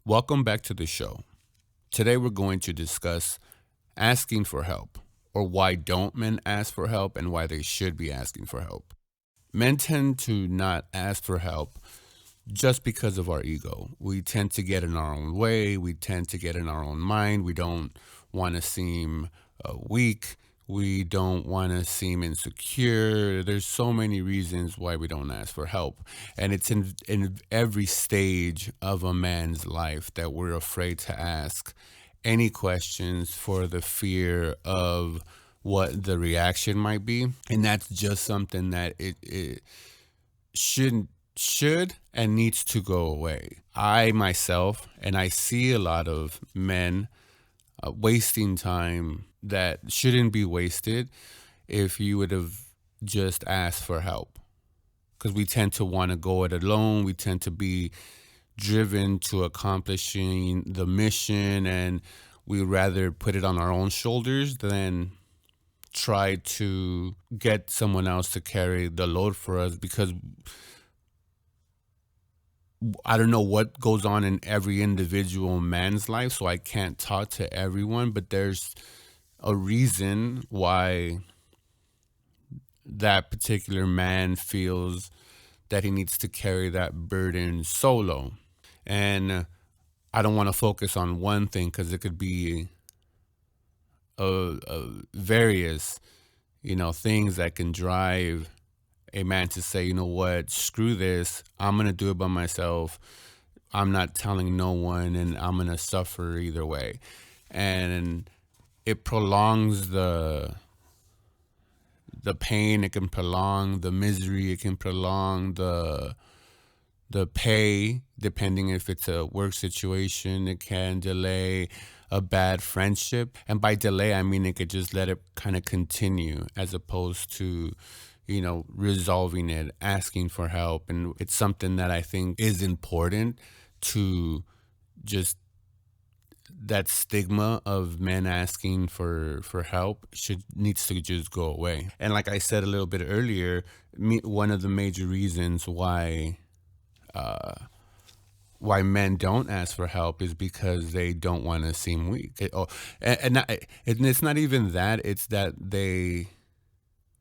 Welcome back to the show. Today we're going to discuss asking for help, or why don't men ask for help and why they should be asking for help. Men tend to not ask for help just because of our ego. We tend to get in our own way, we tend to get in our own mind. We don't want to seem weak. We don't want to seem insecure. There's so many reasons why we don't ask for help. And it's in every stage of a man's life that we're afraid to ask any questions for the fear of what the reaction might be. And that's just something that it should and needs to go away. I myself, and I see a lot of men wasting time that shouldn't be wasted if you would have just asked for help. Because we tend to want to go it alone. We tend to be driven to accomplishing the mission, and we rather put it on our own shoulders than try to get someone else to carry the load for us, because I don't know what goes on in every individual man's life, so I can't talk to everyone, but there's a reason why that particular man feels that he needs to carry that burden solo. And I don't want to focus on one thing because it could be various, things that can drive a man to say, you know what, screw this, I'm going to do it by myself. I'm not telling no one, and I'm going to suffer either way. And it prolongs the pain, it can prolong the misery, it can prolong the pay, depending if it's a work situation. It can delay a bad friendship. And by delay, I mean it could just let it kind of continue as opposed to, resolving it, asking for help. And it's something that I think is important to just that stigma of men asking for help needs to just go away. And like I said a little bit earlier, one of the major reasons why men don't ask for help is because they don't want to seem weak. And it's not even that, it's that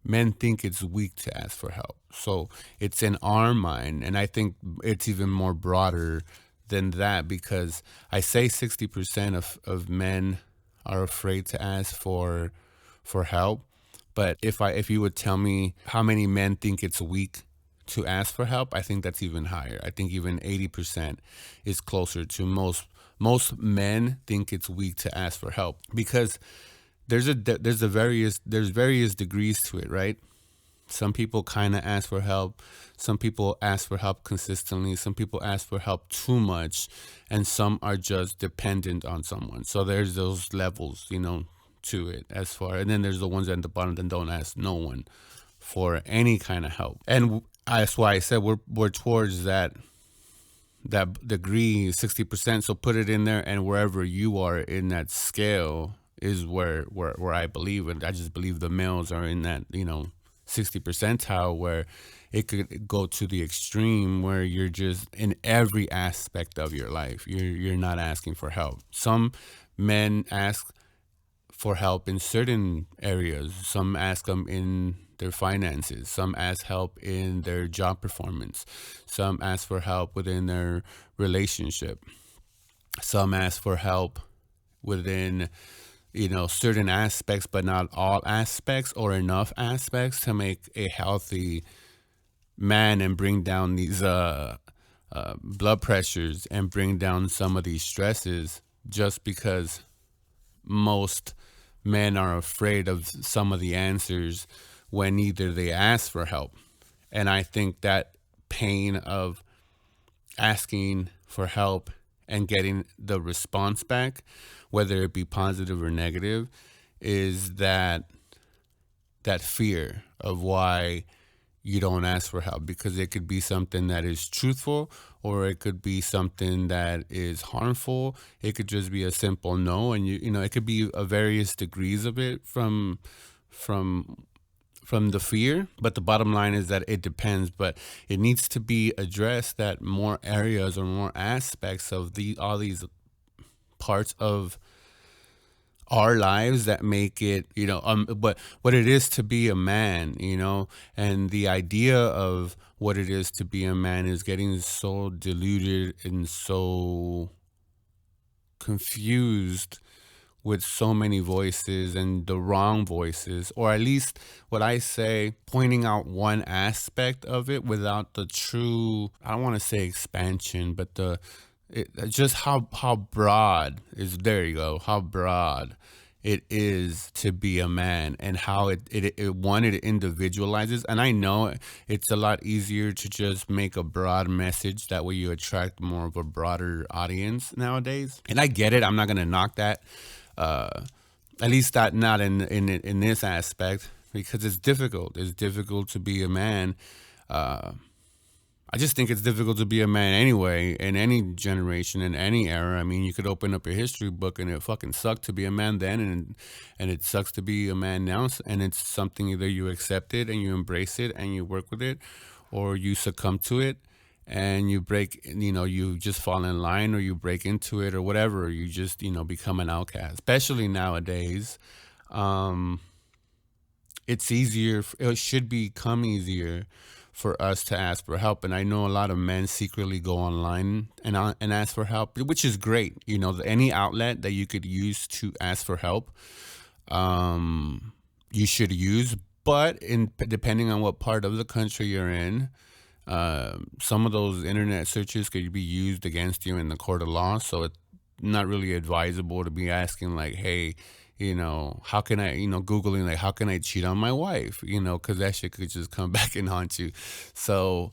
men think it's weak to ask for help. So it's in our mind, and I think it's even more broader than that, because I say 60% of men are afraid to ask for help. But if you would tell me how many men think it's weak to ask for help, I think that's even higher. I think even 80% is closer to most men think it's weak to ask for help, because there's various degrees to it, right? Some people kind of ask for help. Some people ask for help consistently. Some people ask for help too much, and some are just dependent on someone. So there's those levels, to it as far. And then there's the ones at the bottom that don't ask no one for any kind of help. And that's why I said we're towards that degree, 60%. So put it in there, and wherever you are in that scale is where I believe, and I just believe the males are in that 60 percentile, where it could go to the extreme where you're just in every aspect of your life you're not asking for help. Some men ask for help in certain areas. Some ask them in their finances. Some ask help in their job performance. Some ask for help within their relationship. Some ask for help within certain aspects, but not all aspects or enough aspects to make a healthy man and bring down these blood pressures and bring down some of these stresses, just because most men are afraid of some of the answers when either they ask for help. And I think that pain of asking for help and getting the response back, whether it be positive or negative, is that fear of why you don't ask for help, because it could be something that is truthful, or it could be something that is harmful. It could just be a simple no, and it could be a various degrees of it from from the fear, but the bottom line is that it depends. But it needs to be addressed that more areas or more aspects of the all these parts of our lives that make it, but what it is to be a man, and the idea of what it is to be a man is getting so diluted and so confused with so many voices and the wrong voices, or at least what I say, pointing out one aspect of it without the true, I don't want to say expansion, but just how broad is, there you go, how broad it is to be a man, and how it individualizes. And I know it's a lot easier to just make a broad message, that way you attract more of a broader audience nowadays, and I get it, I'm not going to knock that, at least not in this aspect, because it's difficult to be a man. I just think it's difficult to be a man anyway, in any generation, in any era. I mean, you could open up your history book and it fucking sucked to be a man then, and it sucks to be a man now. And it's something either you accept it and you embrace it and you work with it, or you succumb to it and you break, you just fall in line, or you break into it, or whatever. You just, become an outcast. Especially nowadays, it's easier. It should become easier for us to ask for help. And I know a lot of men secretly go online and ask for help, which is great. Any outlet that you could use to ask for help, you should use. But depending on what part of the country you're in, some of those internet searches could be used against you in the court of law. So it's not really advisable to be asking like, hey, how can I, Googling like, how can I cheat on my wife, because that shit could just come back and haunt you. So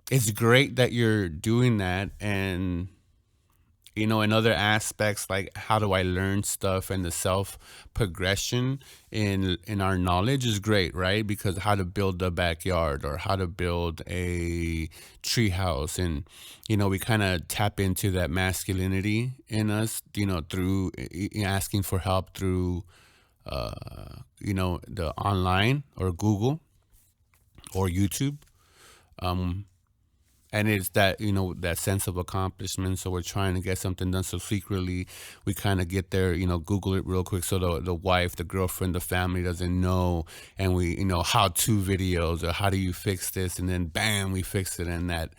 it's great that you're doing that. And, in other aspects, like how do I learn stuff, and the self progression in our knowledge is great, right? Because how to build a backyard, or how to build a tree house, and we kind of tap into that masculinity in us, through asking for help through the online, or Google, or YouTube. And it's that, that sense of accomplishment. So we're trying to get something done. So secretly, we kind of get there, Google it real quick. So the wife, the girlfriend, the family doesn't know. And we, how-to videos, or how do you fix this? And then bam, we fix it. And that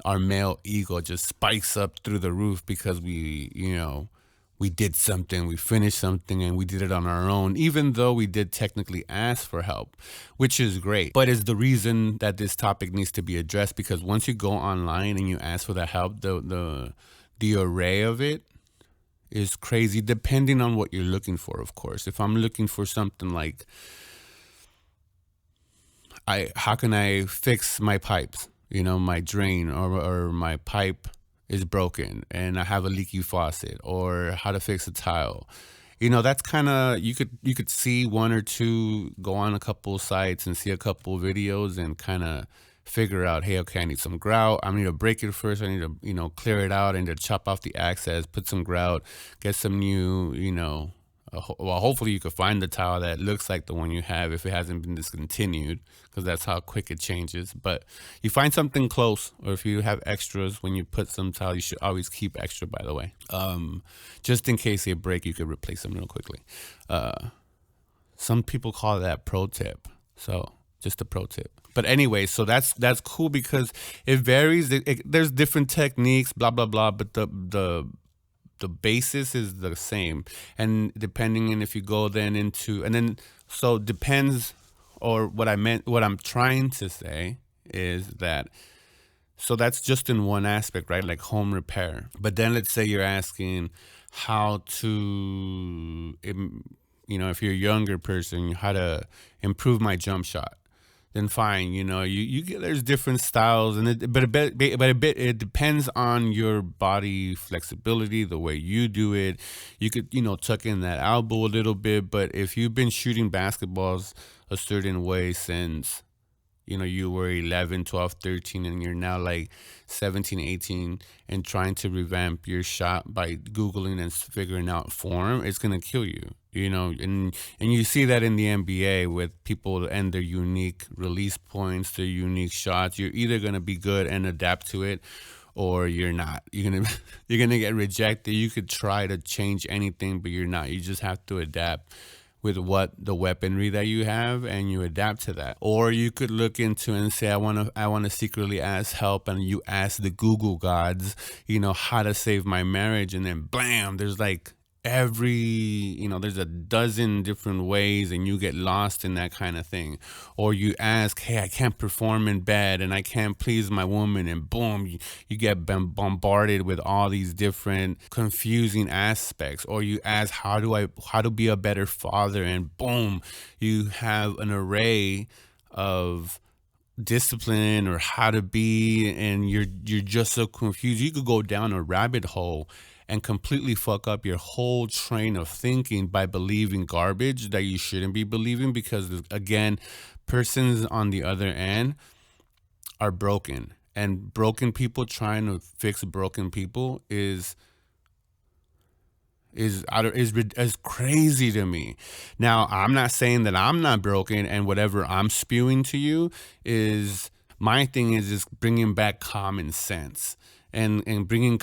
our male ego just spikes up through the roof, because we did something, we finished something, and we did it on our own, even though we did technically ask for help, which is great. But it's the reason that this topic needs to be addressed, because once you go online and you ask for that help, the array of it is crazy, depending on what you're looking for, of course. If I'm looking for something like, how can I fix my pipes, my drain, or my pipe is broken and I have a leaky faucet, or how to fix a tile. That's kind of, you could see one or two, go on a couple sites and see a couple videos and kind of figure out, hey, okay, I need some grout. I need to break it first. I need to, clear it out, and to chop off the access, put some grout, get some new, well, hopefully you could find the tile that looks like the one you have if it hasn't been discontinued, because that's how quick it changes. But you find something close, or if you have extras when you put some tile, you should always keep extra, by the way. Just in case they break, you could replace them real quickly. Some people call that pro tip. So just a pro tip. But anyway, so that's cool, because it varies. There's different techniques, blah, blah, blah. But the basis is the same. And depending on if you go then into, and then, so depends, or what I'm trying to say is that, so that's just in one aspect, right? Like home repair. But then let's say you're asking how to, if you're a younger person, how to improve my jump shot. Then fine, you get, there's different styles, and it depends on your body flexibility, the way you do it. You could, tuck in that elbow a little bit, but if you've been shooting basketballs a certain way since, you were 11, 12, 13, and you're now like 17, 18, and trying to revamp your shot by Googling and figuring out form, it's going to kill you. and you see that in the NBA with people and their unique release points, their unique shots. You're either gonna be good and adapt to it, or you're not. You're gonna get rejected. You could try to change anything, but you're not. You just have to adapt with what the weaponry that you have, and you adapt to that. Or you could look into and say, I want to secretly ask help, and you ask the Google gods, how to save my marriage, and then blam, there's like there's a dozen different ways, and you get lost in that kind of thing. Or you ask, hey, I can't perform in bed and I can't please my woman, and boom, you get bombarded with all these different confusing aspects. Or you ask, how to be a better father, and boom, you have an array of discipline or how to be, and you're just so confused. You could go down a rabbit hole and completely fuck up your whole train of thinking by believing garbage that you shouldn't be believing, because again, persons on the other end are broken, and broken people trying to fix broken people is crazy to me. Now, I'm not saying that I'm not broken, and whatever I'm spewing to you is my thing is just bringing back common sense, and bringing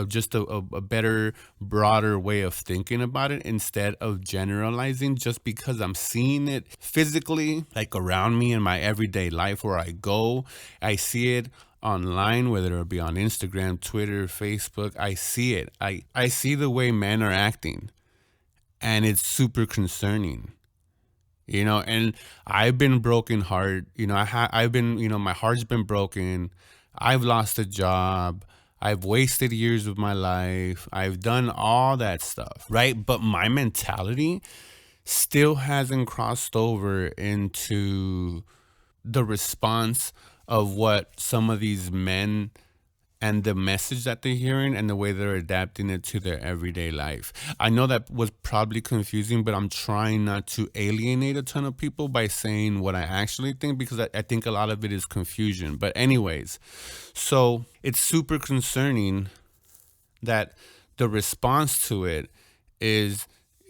just a better, broader way of thinking about it, instead of generalizing just because I'm seeing it physically, like around me in my everyday life where I go. I see it online, whether it be on Instagram, Twitter, Facebook. I see it. I see the way men are acting, and it's super concerning. And I've been broken heart. I've been, my heart's been broken. I've lost a job. I've wasted years of my life. I've done all that stuff, right? But my mentality still hasn't crossed over into the response of what some of these men and the message that they're hearing and the way they're adapting it to their everyday life. I know that was probably confusing, but I'm trying not to alienate a ton of people by saying what I actually think, because I think a lot of it is confusion. But anyways, so it's super concerning that the response to it is,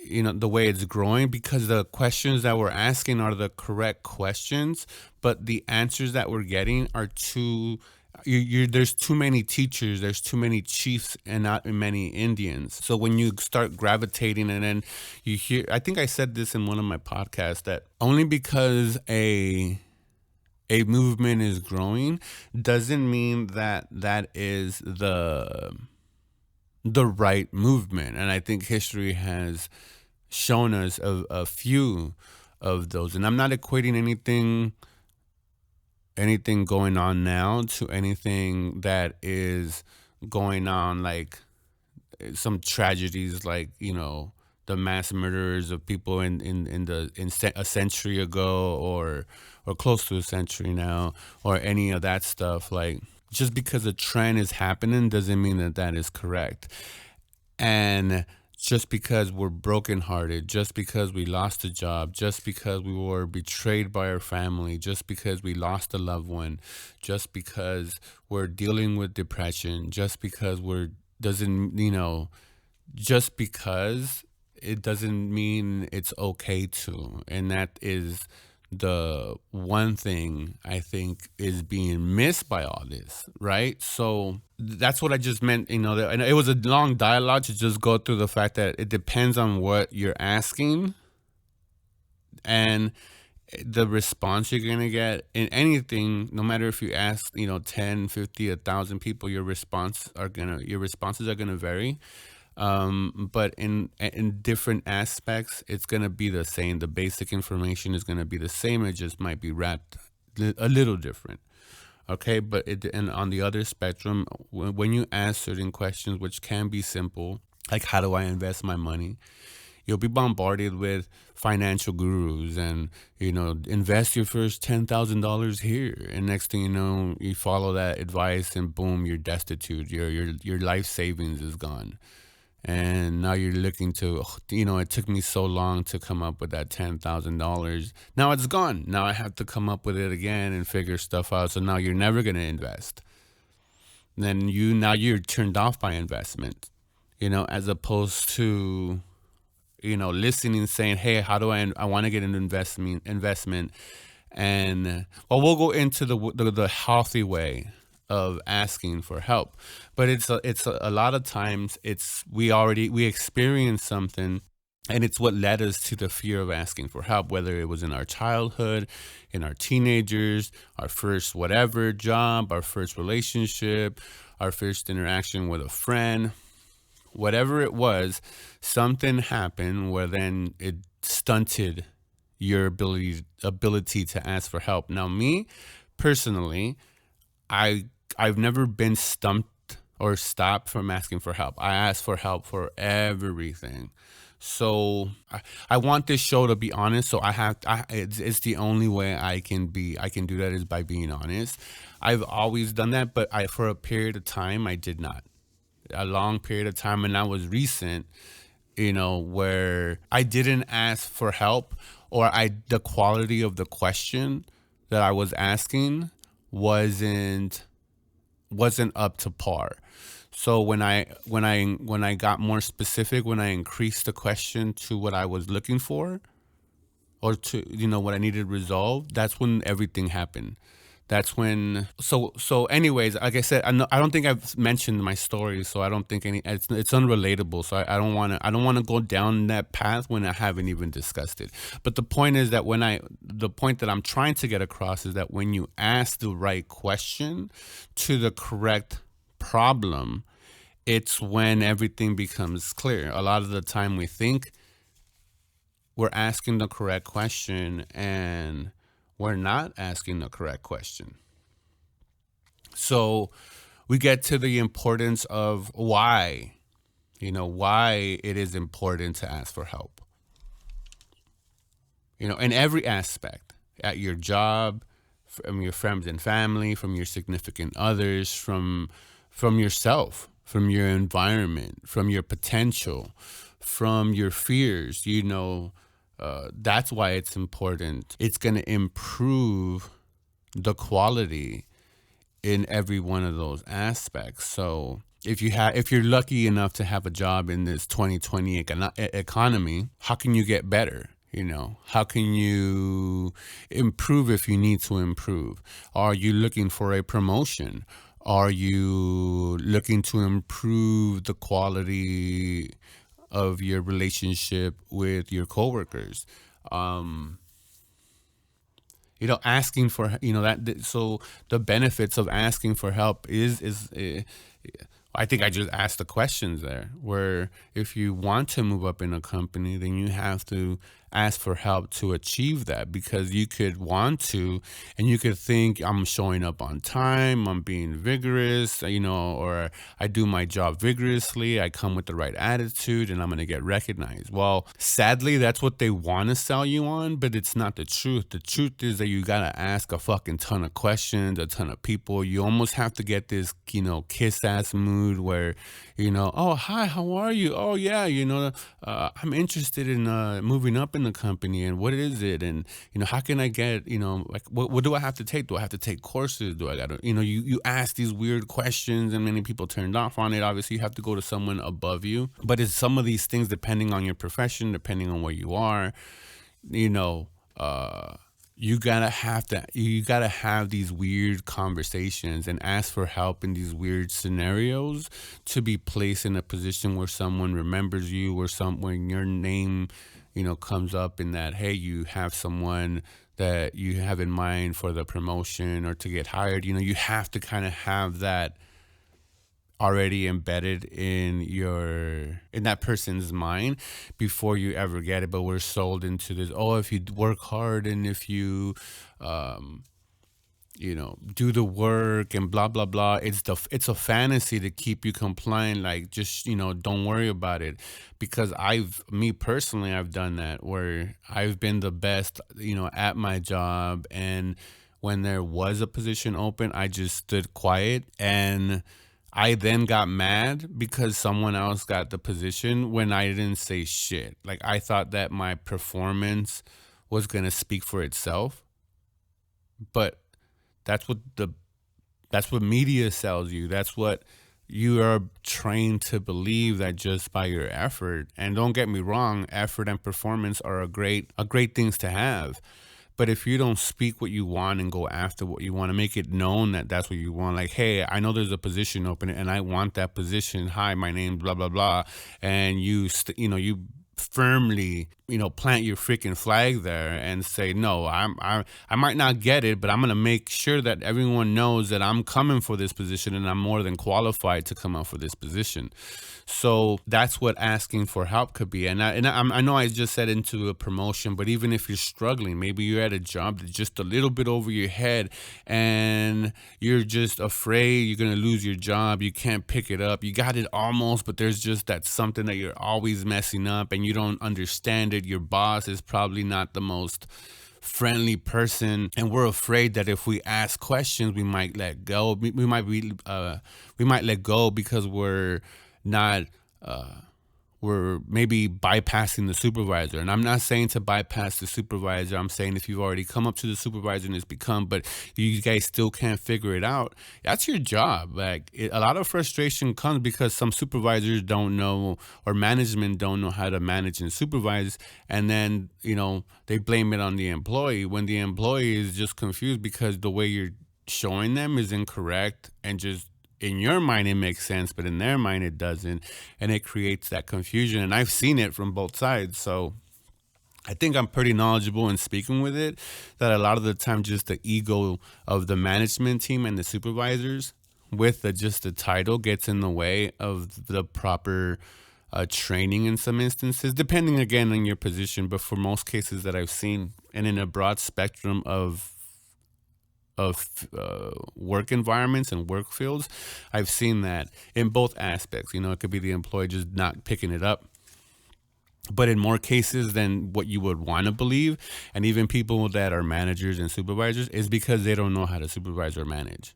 the way it's growing, because the questions that we're asking are the correct questions, but the answers that we're getting are too there's too many teachers, there's too many chiefs, and not many Indians. So when you start gravitating, and then you hear, I think I said this in one of my podcasts, that only because a movement is growing doesn't mean that that is the right movement. And I think history has shown us a few of those. And I'm not equating anything going on now to anything that is going on, like some tragedies, like the mass murderers of people a century ago, or close to a century now, or any of that stuff. Like, just because a trend is happening doesn't mean that that is correct. And just because we're brokenhearted, just because we lost a job, just because we were betrayed by our family, just because we lost a loved one, just because we're dealing with depression, just because just because it doesn't mean it's okay to. And that is the one thing I think is being missed by all this, right? So that's what I just meant, and it was a long dialogue to just go through the fact that it depends on what you're asking, and the response you're going to get in anything, no matter if you ask, 10, 50, 1,000 people, your responses are going to vary. But in different aspects, it's going to be the same. The basic information is going to be the same. It just might be wrapped a little different. Okay, but and on the other spectrum, when you ask certain questions, which can be simple, like how do I invest my money, you'll be bombarded with financial gurus, and invest your first $10,000 here, and next thing you know, you follow that advice, and boom, you're destitute. Your life savings is gone. And now you're looking to, it took me so long to come up with that $10,000. Now it's gone. Now I have to come up with it again and figure stuff out. So now you're never going to invest. Then now you're turned off by investment, as opposed to listening, saying, "Hey, how do I want to get an investment." And well, we'll go into the healthy way of asking for help, but a lot of times it's we experience something, and it's what led us to the fear of asking for help, whether it was in our childhood, in our teenagers, our first whatever job, our first relationship, our first interaction with a friend, whatever it was. Something happened where then it stunted your ability to ask for help. Now, me personally, I I've never been stumped or stopped from asking for help. I ask for help for everything. So I want this show to be honest. So it's the only way I can do that is by being honest. I've always done that, but I for a period of time I did not. A long period of time, and that was recent, where I didn't ask for help, or the quality of the question that I was asking wasn't wasn't up to par. So when I got more specific, when I increased the question to what I was looking for, or to what I needed resolved, that's when everything happened. That's when so anyways, like I said, I don't think I've mentioned my story, so I don't think it's unrelatable. So I don't want to go down that path when I haven't even discussed it. But the point that I'm trying to get across is that when you ask the right question to the correct problem, it's when everything becomes clear. A lot of the time we think we're asking the correct question, and we're not asking the correct question. So we get to the importance of why it is important to ask for help, in every aspect, at your job, from your friends and family, from your significant others, from yourself, from your environment, from your potential, from your fears. That's why it's important. It's going to improve the quality in every one of those aspects. So if you're lucky enough to have a job in this 2020 economy, how can you get better? How can you improve if you need to improve? Are you looking for a promotion? Are you looking to improve the quality of your relationship with your coworkers? Um, Asking for so the benefits of asking for help is I think I just asked the questions there, where if you want to move up in a company, then you have to ask for help to achieve that, because you could want to, and you could think, I'm showing up on time, I'm being vigorous, or I do my job vigorously, I come with the right attitude, and I'm going to get recognized. Well, sadly, that's what they want to sell you on, but it's not the truth. The truth is that you got to ask a fucking ton of questions, a ton of people. You almost have to get this, kiss ass mood where, oh, hi, how are you? Oh, yeah, I'm interested in moving up in the company, and what is it? And, how can I get, like, what do I have to take? Do I have to take courses? Do I got to, you ask these weird questions, and many people turned off on it. Obviously, you have to go to someone above you. But it's some of these things, depending on your profession, depending on where you are, you know, uh, you gotta have these weird conversations and ask for help in these weird scenarios to be placed in a position where someone remembers you, or when your name, comes up in that, hey, you have someone that you have in mind for the promotion or to get hired. You have to kind of have that already embedded in that person's mind before you ever get it. But we're sold into this, oh, if you work hard, and if you um do the work and blah blah blah, it's a fantasy to keep you compliant, like, just, don't worry about it. Because me personally, I've done that, where I've been the best, at my job, and when there was a position open, I just stood quiet, and I then got mad because someone else got the position when I didn't say shit. Like, I thought that my performance was going to speak for itself, but that's what the that's what media sells you. That's what you are trained to believe that just by your effort, and don't get me wrong, effort and performance are a great things to have. But if you don't speak what you want and go after what you want to make it known that that's what you want, like, hey, I know there's a position open and I want that position. Hi, my name blah blah blah, and you firmly plant your freaking flag there and say no, I might not get it, but I'm going to make sure that everyone knows that I'm coming for this position and I'm more than qualified to come out for this position. So that's what asking for help could be. I know I just said into a promotion, but even if you're struggling, maybe you're at a job that's just a little bit over your head and you're just afraid you're going to lose your job. You can't pick it up. You got it almost, but there's just that something that you're always messing up and you don't understand it. Your boss is probably not the most friendly person, and we're afraid that if we ask questions we might let go. We might let go because not we're maybe bypassing the supervisor. And I'm not saying to bypass the supervisor. I'm saying if you've already come up to the supervisor and it's become, but you guys still can't figure it out, that's your job. A lot of frustration comes because some supervisors don't know, or management don't know how to manage and supervise. And then, they blame it on the employee when the employee is just confused because the way you're showing them is incorrect, and just in your mind it makes sense, but in their mind it doesn't, and it creates that confusion. And I've seen it from both sides, so I think I'm pretty knowledgeable in speaking with it. That a lot of the time, just the ego of the management team and the supervisors, with just the title, gets in the way of the proper training in some instances, depending again on your position. But for most cases that I've seen, and in a broad spectrum of work environments and work fields, I've seen that in both aspects. It could be the employee just not picking it up, but in more cases than what you would want to believe, and even people that are managers and supervisors, is because they don't know how to supervise or manage.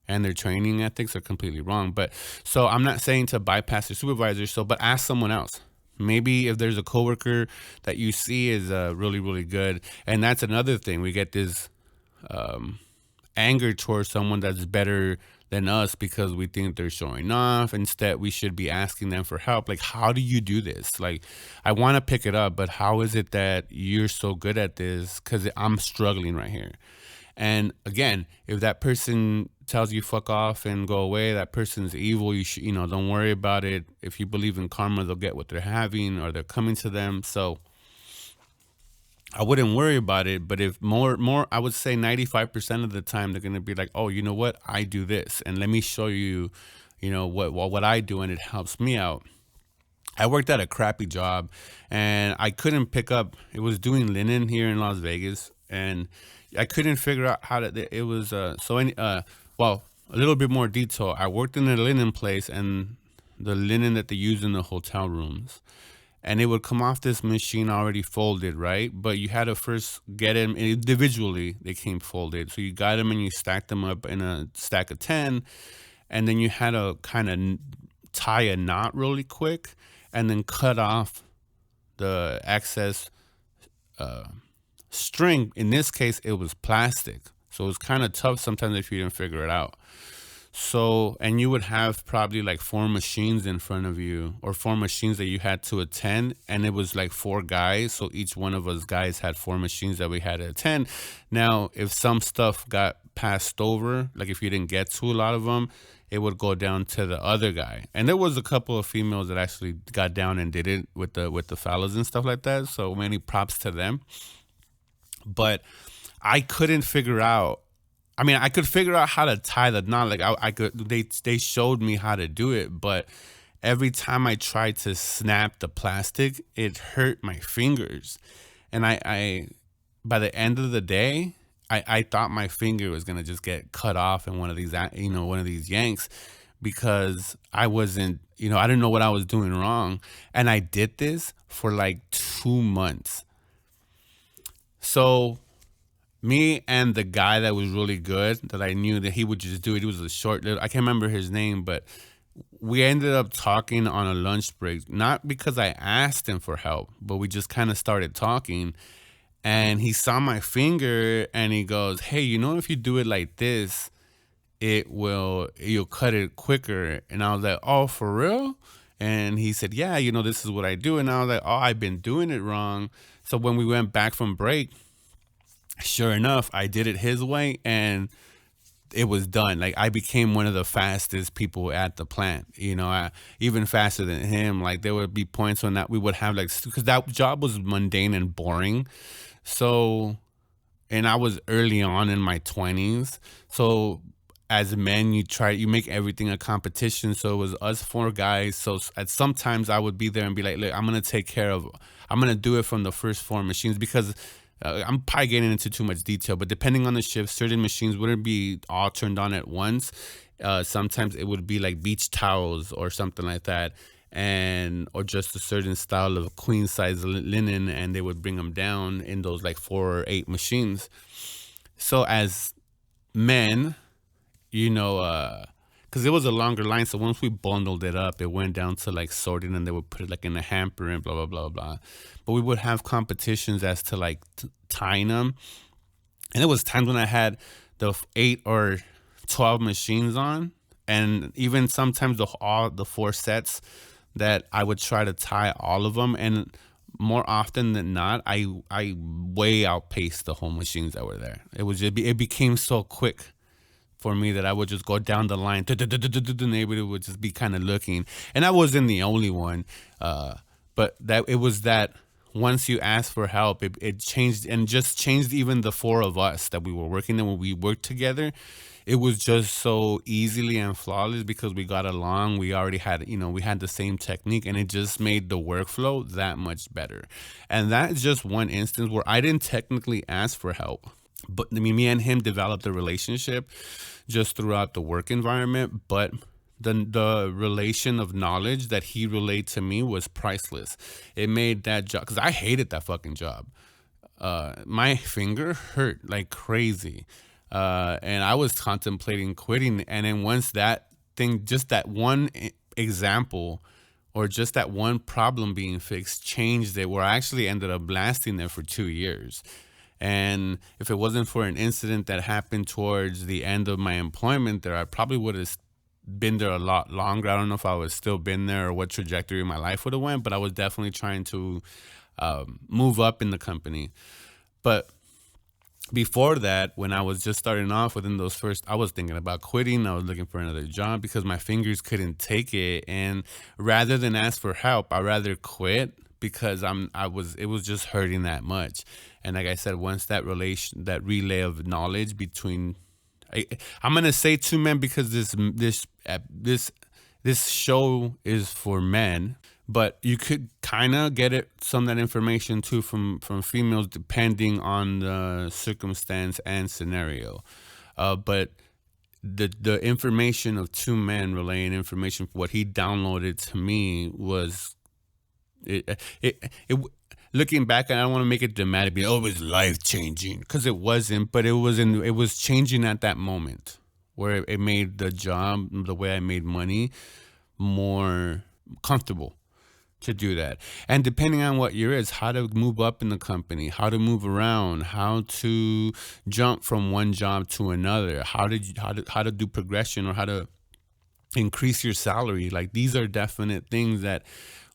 And their training ethics are completely wrong. But so I'm not saying to bypass the supervisor, but ask someone else. Maybe if there's a coworker that you see is really, really good. And that's another thing. We get this anger towards someone that's better than us because we think they're showing off. Instead, we should be asking them for help. Like, how do you do this? Like, I want to pick it up, but how is it that you're so good at this? Because I'm struggling right here. And again, if that person tells you fuck off and go away, that person's evil. You should, don't worry about it. If you believe in karma, they'll get what they're having, or they're coming to them. So I wouldn't worry about it. But if more, I would say 95% of the time they're gonna be like, oh, you know what? I do this, and let me show you, what I do, and it helps me out. I worked at a crappy job, and I couldn't pick up. It was doing linen here in Las Vegas, and I couldn't figure out how to. It was well, a little bit more detail. I worked in a linen place, and the linen that they use in the hotel rooms, and it would come off this machine already folded, right? But you had to first get them individually. They came folded, so you got them and you stacked them up in a stack of 10, and then you had to kind of tie a knot really quick, and then cut off the excess string. In this case, it was plastic, so it was kind of tough sometimes if you didn't figure it out. So, and you would have probably like 4 machines in front of you, or 4 machines that you had to attend, and it was like 4 guys, so each one of us guys had 4 machines that we had to attend. Now, if some stuff got passed over, like if you didn't get to a lot of them, it would go down to the other guy. And there was a couple of females that actually got down and did it with the fellas and stuff like that, so many props to them. But I couldn't figure out. I mean, I could figure out how to tie the knot. Like I could. They showed me how to do it, but every time I tried to snap the plastic, it hurt my fingers. And I by the end of the day, I thought my finger was gonna just get cut off in one of these yanks, because I wasn't, I didn't know what I was doing wrong, and I did this for like 2 months. So me and the guy that was really good, that I knew that he would just do it. He was a short little, I can't remember his name, but we ended up talking on a lunch break, not because I asked him for help, but we just kind of started talking. And he saw my finger and he goes, hey, if you do it like this, you'll cut it quicker. And I was like, oh, for real? And he said, yeah, this is what I do. And I was like, oh, I've been doing it wrong. So when we went back from break, sure enough, I did it his way, and it was done. Like, I became one of the fastest people at the plant. Even faster than him. Like, there would be points when that we would have, like, because that job was mundane and boring. So, and I was early on in my 20s. So as men, you make everything a competition. So it was us four guys. So at sometimes I would be there and be like, look, I'm gonna do it from the first four machines, because I'm probably getting into too much detail, but depending on the shift, certain machines wouldn't be all turned on at once. Sometimes it would be like beach towels or something like that, and or just a certain style of queen size linen, and they would bring them down in those like 4 or 8 machines. So as men, because it was a longer line. So once we bundled it up, it went down to like sorting, and they would put it like in a hamper and blah, blah, blah, blah. But we would have competitions as to like tying them. And there was times when I had the 8 or 12 machines on, and even sometimes all the 4 sets, that I would try to tie all of them. And more often than not, I way outpaced the whole machines that were there. It became so quick for me that I would just go down the line, the neighborhood would just be kind of looking, and I wasn't the only one. But that it was that once you asked for help, it changed, and just changed even the four of us that we were working. And when we worked together, it was just so easily and flawless because we got along. We already had, we had the same technique, and it just made the workflow that much better. And that is just one instance where I didn't technically ask for help, but I mean, me and him developed a relationship just throughout the work environment. But the relation of knowledge that he relayed to me was priceless. It made that job, because I hated that fucking job. My finger hurt like crazy. And I was contemplating quitting. And then once that thing, just that one example, or just that one problem being fixed, changed it, where I actually ended up lasting there for 2 years. And if it wasn't for an incident that happened towards the end of my employment there, I probably would have been there a lot longer. I don't know if I would still been there or what trajectory my life would have went, but I was definitely trying to move up in the company. But before that, when I was just starting off within those first, I was thinking about quitting. I was looking for another job because my fingers couldn't take it. And rather than ask for help, I'd rather quit, because it was just hurting that much. And like I said, once that relay of knowledge between, I'm gonna say two men, because this show is for men, but you could kind of get some of that information too from females, depending on the circumstance and scenario. But the information of two men relaying information, what he downloaded to me was it looking back, and I don't want to make it dramatic, but it was life changing, because it wasn't, but it was changing at that moment, where it made the job, the way I made money, more comfortable to do that. And depending on what year is, how to move up in the company, how to move around, how to jump from one job to another, how to do progression, or how to increase your salary. Like, these are definite things that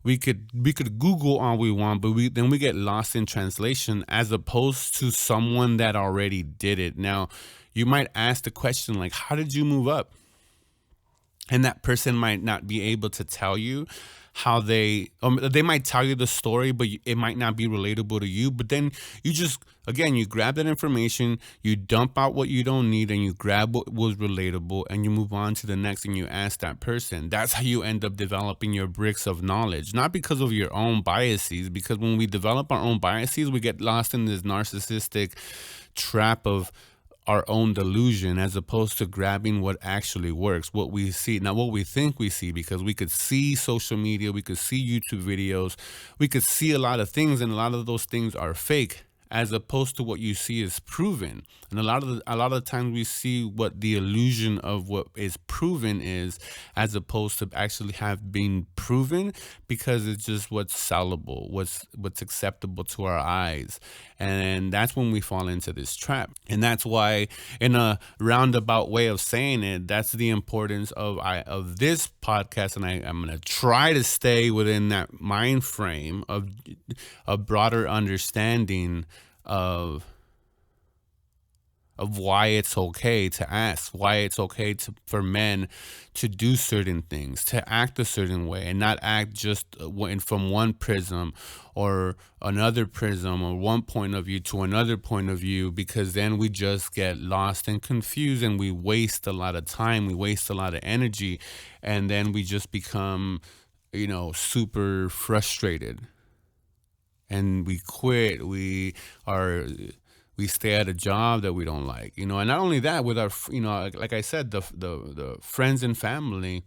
we could Google all we want, but then we get lost in translation, as opposed to someone that already did it. Now, you might ask the question like, how did you move up? And that person might not be able to tell you how they might tell you the story, but it might not be relatable to you. But then you just, again, you grab that information, you dump out what you don't need, and you grab what was relatable, and you move on to the next, and you ask that person. That's how you end up developing your bricks of knowledge, not because of your own biases, because when we develop our own biases, we get lost in this narcissistic trap of our own delusion, as opposed to grabbing what actually works, what we see, not what we think we see, because we could see social media, we could see YouTube videos, we could see a lot of things, and a lot of those things are fake, as opposed to what you see is proven. And a lot of the times we see what the illusion of what is proven is, as opposed to actually have been proven, because it's just what's sellable, what's acceptable to our eyes. And that's when we fall into this trap. And that's why, in a roundabout way of saying it, that's the importance of this podcast. And I'm gonna try to stay within that mind frame of a broader understanding of why it's okay to ask, why it's okay for men to do certain things, to act a certain way, and not act just from one prism or another prism, or one point of view to another point of view, because then we just get lost and confused, and we waste a lot of time, we waste a lot of energy, and then we just become, super frustrated, and we quit. We stay at a job that we don't like, and not only that, with our, like I said, the friends and family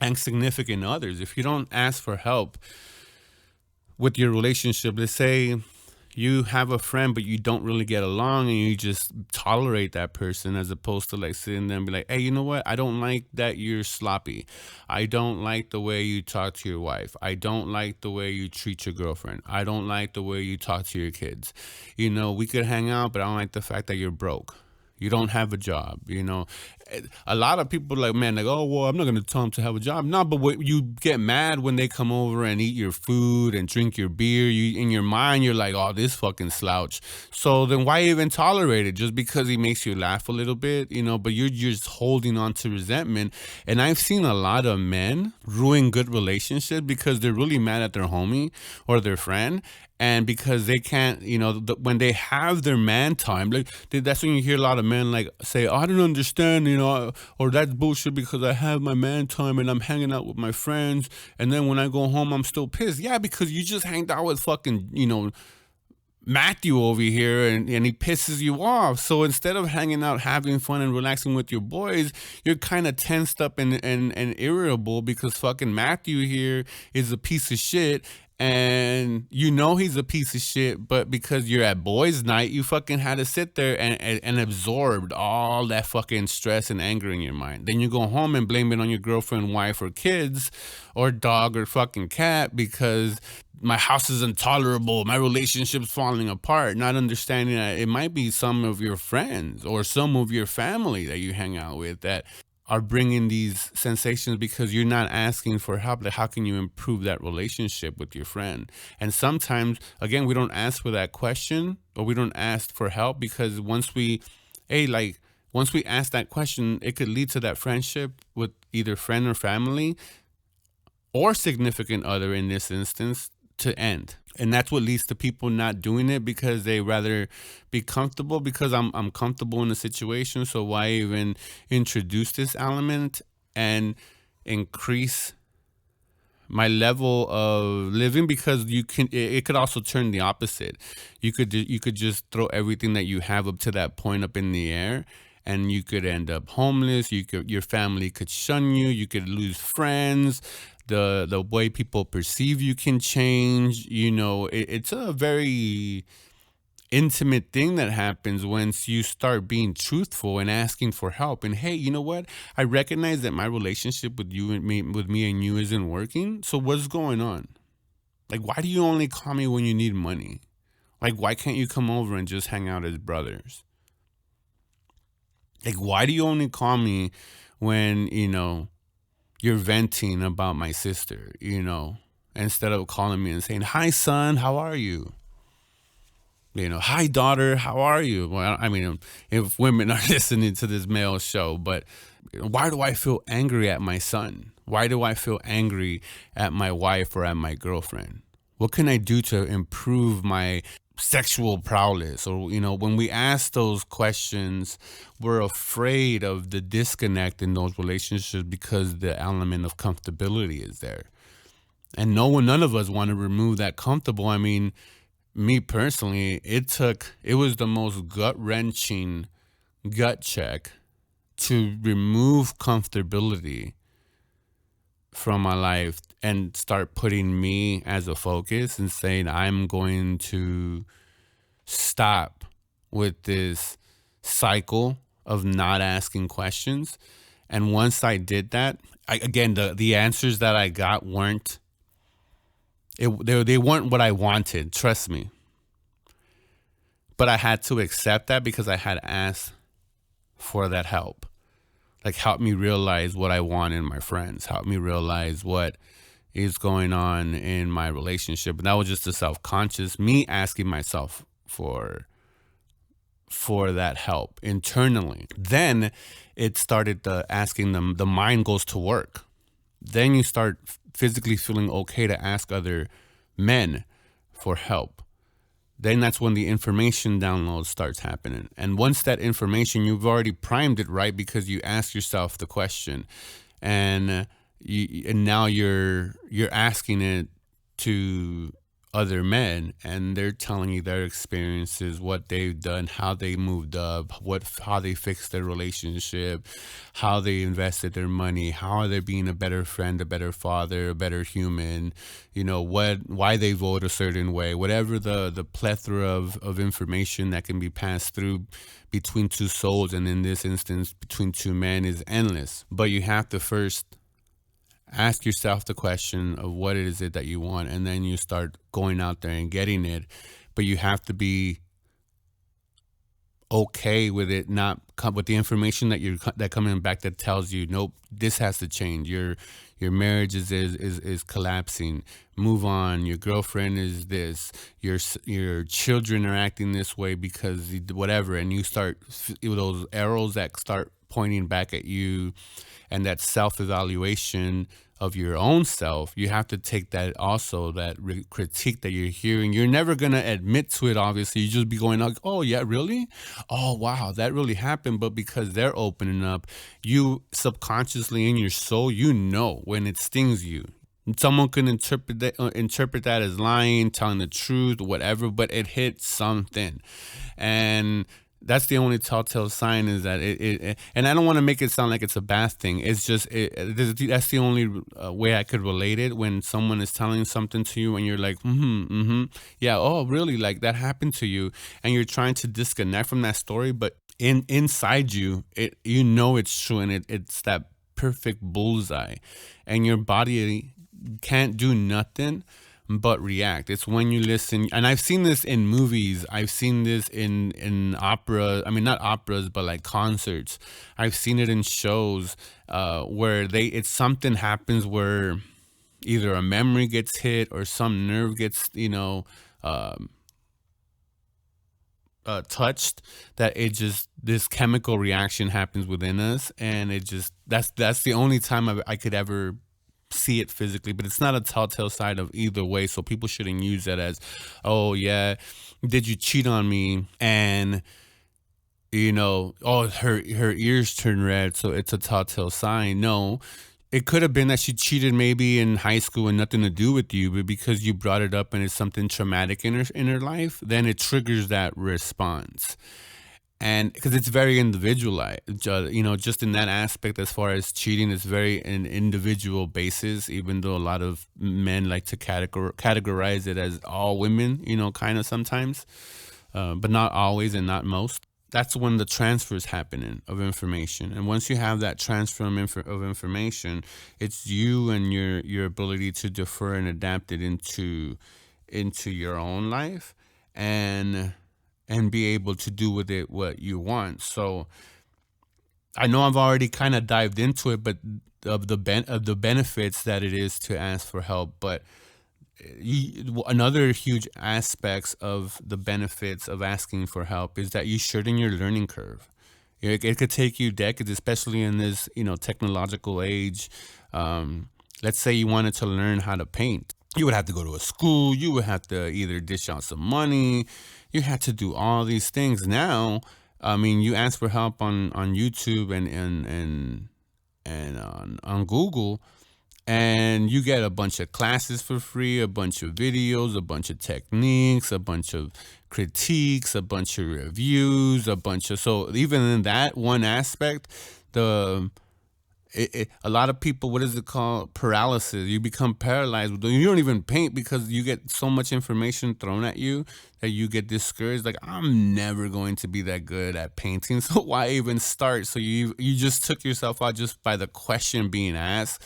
and significant others. If you don't ask for help with your relationship, let's say you have a friend but you don't really get along, and you just tolerate that person, as opposed to like sitting there and be like, hey, you know what, I don't like that you're sloppy, I don't like the way you talk to your wife, I don't like the way you treat your girlfriend, I don't like the way you talk to your kids. We could hang out, but I don't like the fact that you're broke, you don't have a job. A lot of people like, man, like, oh, well, I'm not going to tell them to have a job. No, but what, you get mad when they come over and eat your food and drink your beer. In your mind, you're like, oh, this fucking slouch. So then why even tolerate it? Just because he makes you laugh a little bit, but you're just holding on to resentment. And I've seen a lot of men ruin good relationships because they're really mad at their homie or their friend. And because they can't, when they have their man time, like that's when you hear a lot of men like say, oh, I don't understand, or that's bullshit because I have my man time and I'm hanging out with my friends. And then when I go home, I'm still pissed. Yeah, because you just hanged out with fucking, Matthew over here, and he pisses you off. So instead of hanging out, having fun and relaxing with your boys, you're kind of tensed up and irritable because fucking Matthew here is a piece of shit. And he's a piece of shit, but because you're at boys' night, you fucking had to sit there and absorbed all that fucking stress and anger in your mind. Then you go home and blame it on your girlfriend, wife, or kids, or dog, or fucking cat, because my house is intolerable, my relationship's falling apart, not understanding that it might be some of your friends or some of your family that you hang out with that are bringing these sensations, because you're not asking for help. Like, how can you improve that relationship with your friend? And sometimes, again, we don't ask for that question, or we don't ask for help, because once we ask that question, it could lead to that friendship with either friend or family or significant other in this instance to end. And that's what leads to people not doing it, because they rather be comfortable, because I'm comfortable in the situation. So why even introduce this element and increase my level of living? Because it could also turn the opposite. You could just throw everything that you have up to that point up in the air, and you could end up homeless. Your family could shun you. You could lose friends. The way people perceive you can change. It's a very intimate thing that happens once you start being truthful and asking for help. And hey, you know what? I recognize that my relationship with me and you isn't working. So what's going on? Like, why do you only call me when you need money? Like, why can't you come over and just hang out as brothers? Like, why do you only call me when, you're venting about my sister, instead of calling me and saying, hi, son, how are you? Hi, daughter, how are you? Well, I mean, if women are listening to this male show, but why do I feel angry at my son? Why do I feel angry at my wife or at my girlfriend? What can I do to improve my sexual prowess? Or, when we ask those questions, we're afraid of the disconnect in those relationships because the element of comfortability is there. And none of us want to remove that comfortable. I mean, me personally, it was the most gut-wrenching gut check to remove comfortability from my life and start putting me as a focus and saying, I'm going to stop with this cycle of not asking questions. And once I did that, again, the answers that I got they weren't what I wanted, trust me. But I had to accept that because I had asked for that help. Like, help me realize what I want in my friends, help me realize what is going on in my relationship. And that was just a self-conscious me asking myself for that help internally. Then it started asking them, the mind goes to work. Then you start physically feeling okay to ask other men for help. Then that's when the information download starts happening. And once that information, you've already primed it, right? Because you ask yourself the question, and and now you're asking it to other men, and they're telling you their experiences, what they've done, how they moved up, how they fixed their relationship, how they invested their money, how they're being a better friend, a better father, a better human, why they vote a certain way, whatever the plethora of information that can be passed through between two souls, and in this instance between two men, is endless. But you have to first ask yourself the question of what is it that you want, and then you start going out there and getting it. But you have to be okay with it, not with the information that coming back that tells you, nope, this has to change. Your marriage is collapsing. Move on. Your girlfriend is this. Your children are acting this way because whatever, and you start those arrows that start pointing back at you, and that self-evaluation of your own self. You have to take that also, that critique that you're hearing. You're never going to admit to it, obviously. You just be going like, oh yeah, really? Oh wow, that really happened. But because they're opening up, you subconsciously in your soul, when it stings you. Someone can interpret that as lying, telling the truth, whatever, but it hits something. And that's the only telltale sign, is that and I don't want to make it sound like it's a bad thing. It's just, that's the only way I could relate it. When someone is telling something to you and you're like, yeah, oh really, like that happened to you, and you're trying to disconnect from that story, but inside you, it's true, and it's that perfect bullseye, and your body can't do nothing but react. It's when you listen, and I've seen this in movies, I've seen this in opera, I mean not operas, but like concerts. I've seen it in shows where it's something happens where either a memory gets hit or some nerve gets touched, that this chemical reaction happens within us, and that's the only time I could ever see it physically. But it's not a telltale sign of either way, so people shouldn't use that as, oh yeah, did you cheat on me, and oh, her ears turn red, so it's a telltale sign. No, it could have been that she cheated maybe in high school and nothing to do with you, but because you brought it up and it's something traumatic in her life, then it triggers that response. And because it's very individualized, just in that aspect, as far as cheating, it's very an individual basis, even though a lot of men like to categorize it as all women, kind of sometimes, but not always and not most. That's when the transfer is happening of information. And once you have that transfer of information, it's you and your ability to defer and adapt it into your own life, and be able to do with it what you want. So I know I've already kind of dived into it, but of the benefits that it is to ask for help. But another huge aspects of the benefits of asking for help is that you shorten your learning curve. It could take you decades, especially in this technological age. Let's say you wanted to learn how to paint. You would have to go to a school. You would have to either dish out some money. You had to do all these things. Now, I mean, you ask for help on YouTube and on Google, and you get a bunch of classes for free, a bunch of videos, a bunch of techniques, a bunch of critiques, a bunch of reviews, so even in that one aspect, A lot of people, what is it called, paralysis, you become paralyzed, you don't even paint because you get so much information thrown at you that you get discouraged, like I'm never going to be that good at painting, so why even start? So you just took yourself out just by the question being asked.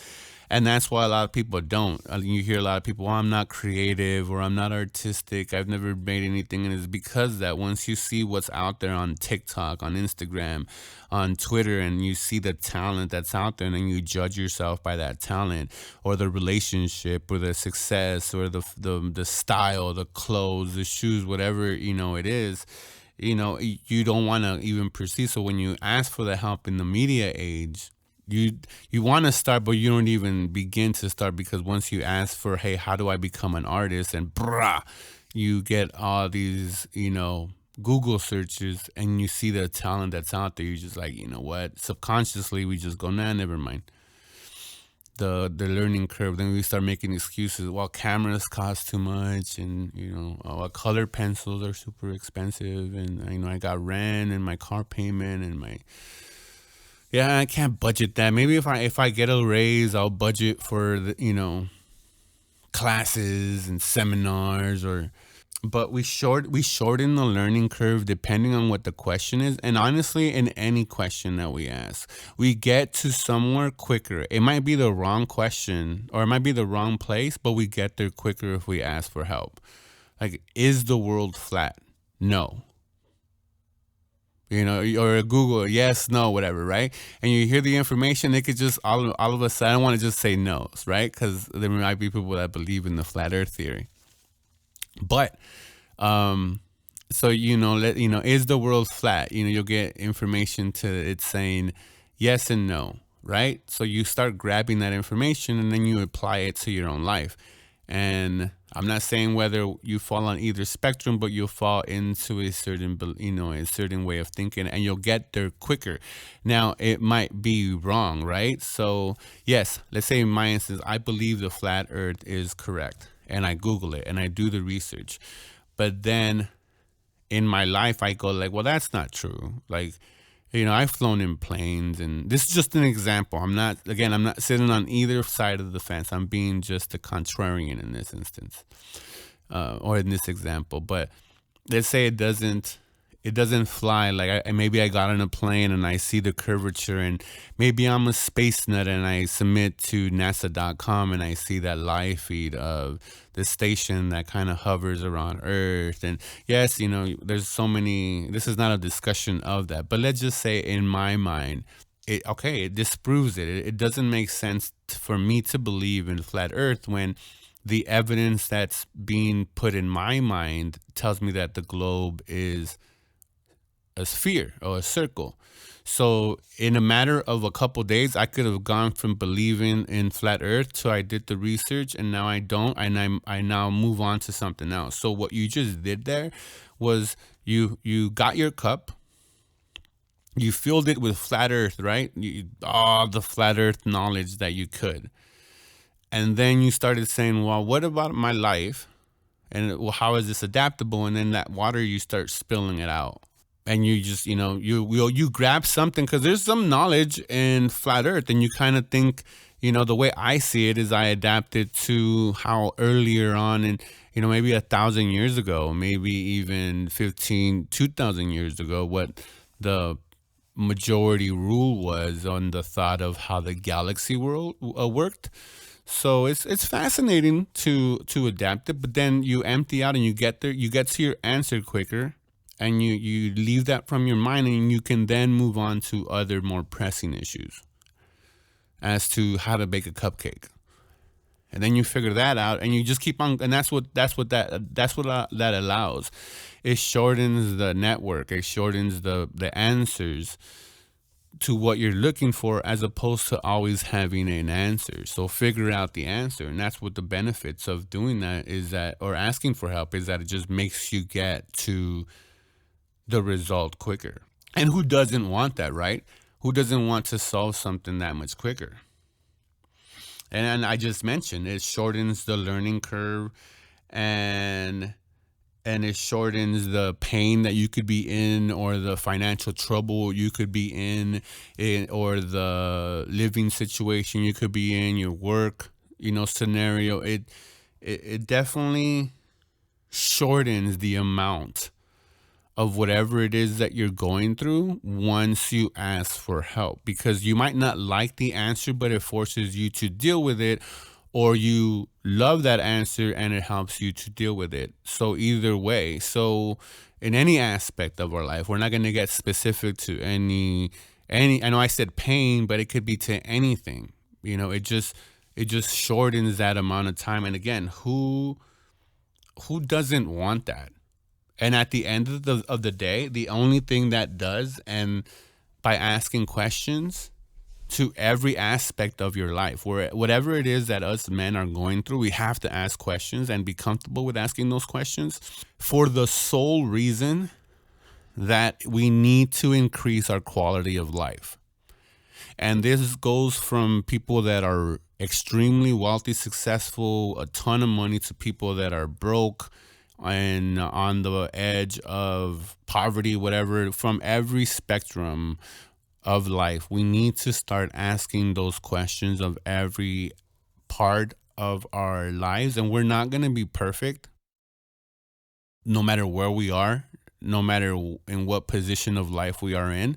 And that's why a lot of people don't. I mean, you hear a lot of people, well, I'm not creative or I'm not artistic. I've never made anything. And it's because that once you see what's out there on TikTok, on Instagram, on Twitter, and you see the talent that's out there, and then you judge yourself by that talent or the relationship or the success or the style, the clothes, the shoes, whatever, it is, you don't want to even proceed. So when you ask for the help in the media age, you you want to start, but you don't even begin to start, because once you ask for, hey, how do I become an artist, and brah, you get all these, Google searches, and you see the talent that's out there. You're just like, you know what? Subconsciously, we just go, nah, never mind. The learning curve. Then we start making excuses. Well, cameras cost too much, and color pencils are super expensive, and I got rent and my car payment and my, yeah, I can't budget that. Maybe if I get a raise, I'll budget for the classes and seminars, or but we shorten the learning curve depending on what the question is. And honestly, in any question that we ask, we get to somewhere quicker. It might be the wrong question or it might be the wrong place, but we get there quicker if we ask for help. Like, is the world flat? No. Or Google, yes, no, whatever, right? And you hear the information, they could just all of a sudden, I don't want to just say no, right? Because there might be people that believe in the flat earth theory. But so is the world flat? You'll get information to it saying yes and no, right? So you start grabbing that information and then you apply it to your own life. And I'm not saying whether you fall on either spectrum, but you'll fall into a certain way of thinking, and you'll get there quicker. Now, it might be wrong, right? So yes, let's say in my instance, I believe the flat earth is correct, and I Google it and I do the research. But then in my life, I go like, well, that's not true. Like, I've flown in planes, and this is just an example. I'm not sitting on either side of the fence. I'm being just a contrarian in this instance, or in this example. But let's say it doesn't fly. Like, maybe I got on a plane and I see the curvature, and maybe I'm a space nut and I submit to NASA.com and I see that live feed of the station that kind of hovers around Earth. And yes, there's so many. This is not a discussion of that, but let's just say in my mind, it disproves it. It doesn't make sense for me to believe in flat Earth when the evidence that's being put in my mind tells me that the globe is a sphere or a circle. So in a matter of a couple days, I could have gone from believing in flat Earth to I did the research, and now I don't, and I now move on to something else. So what you just did there was you got your cup, you filled it with flat Earth, right? All the flat Earth knowledge that you could, and then you started saying, well, what about my life? And well, how is this adaptable? And then that water, you start spilling it out, and you just you grab something because there's some knowledge in flat earth, and you kind of think, the way I see it is I adapted to how earlier on, and maybe 1,000 years ago, maybe even 2,000 years ago, what the majority rule was on the thought of how the galaxy world worked. So it's fascinating to adapt it, but then you empty out and you get there, you get to your answer quicker, and you leave that from your mind, and you can then move on to other more pressing issues as to how to bake a cupcake. And then you figure that out, and you just keep on, and that allows. It shortens the network. It shortens the answers to what you're looking for, as opposed to always having an answer. So figure out the answer. And that's what the benefits of doing that is, that, or asking for help, is that it just makes you get to the result quicker. And who doesn't want that, right? Who doesn't want to solve something that much quicker? And I just mentioned it shortens the learning curve, and and it shortens the pain that you could be in, or the financial trouble you could be in, or the living situation you could be in, your work, scenario. It definitely shortens the amount of whatever it is that you're going through once you ask for help, because you might not like the answer, but it forces you to deal with it, or you love that answer and it helps you to deal with it. So either way, so in any aspect of our life, we're not going to get specific to any I know I said pain, but it could be to anything. It just shortens that amount of time. And again, who doesn't want that? And at the end of the day, the only thing that does, and by asking questions to every aspect of your life, where whatever it is that us men are going through, we have to ask questions and be comfortable with asking those questions, for the sole reason that we need to increase our quality of life. And this goes from people that are extremely wealthy, successful, a ton of money, to people that are broke and on the edge of poverty, whatever. From every spectrum of life, we need to start asking those questions of every part of our lives. And we're not going to be perfect, no matter where we are, no matter in what position of life we are in.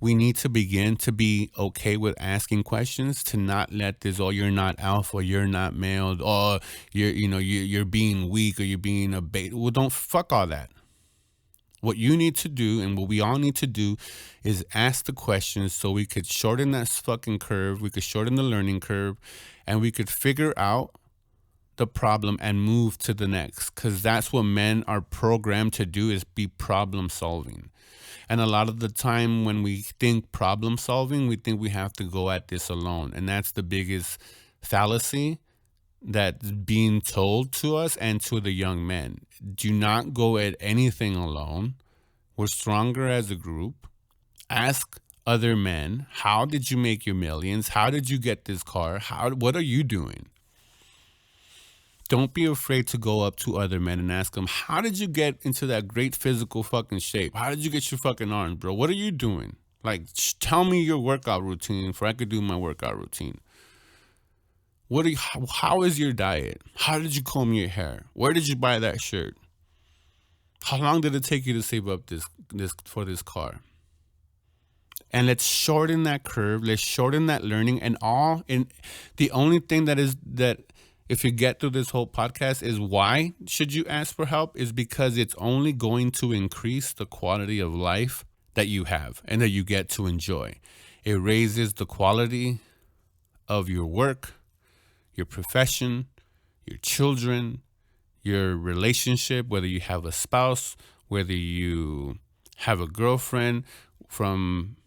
We need to begin to be okay with asking questions, to not let this, oh, you're not alpha, you're not male, oh, you're being weak, or you're being a bait. Well, don't, fuck all that. What you need to do, and what we all need to do, is ask the questions so we could shorten that fucking curve, we could shorten the learning curve, and we could figure out the problem and move to the next. Because that's what men are programmed to do, is be problem solving. And a lot of the time when we think problem solving, we think we have to go at this alone. And that's the biggest fallacy that's being told to us and to the young men. Do not go at anything alone. We're stronger as a group. Ask other men, how did you make your millions? How did you get this car? What are you doing? Don't be afraid to go up to other men and ask them, how did you get into that great physical fucking shape? How did you get your fucking arms, bro? What are you doing? Like, tell me your workout routine for I could do my workout routine. How is your diet? How did you comb your hair? Where did you buy that shirt? How long did it take you to save up this for this car? And let's shorten that curve. Let's shorten that learning. And the only thing that if you get through this whole podcast is, why should you ask for help, is because it's only going to increase the quality of life that you have and that you get to enjoy. It raises the quality of your work, your profession, your children, your relationship, whether you have a spouse, whether you have a girlfriend, from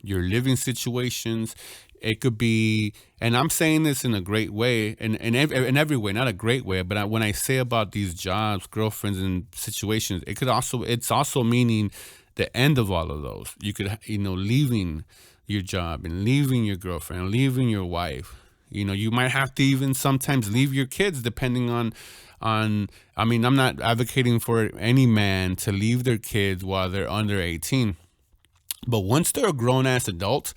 your living situations. It could be, and I'm saying this in a great way, in every way, not a great way, but when I say about these jobs, girlfriends, and situations, it's also meaning the end of all of those. You could, leaving your job and leaving your girlfriend, and leaving your wife. You might have to even sometimes leave your kids, depending on, I mean, I'm not advocating for any man to leave their kids while they're under 18. But once they're a grown-ass adult,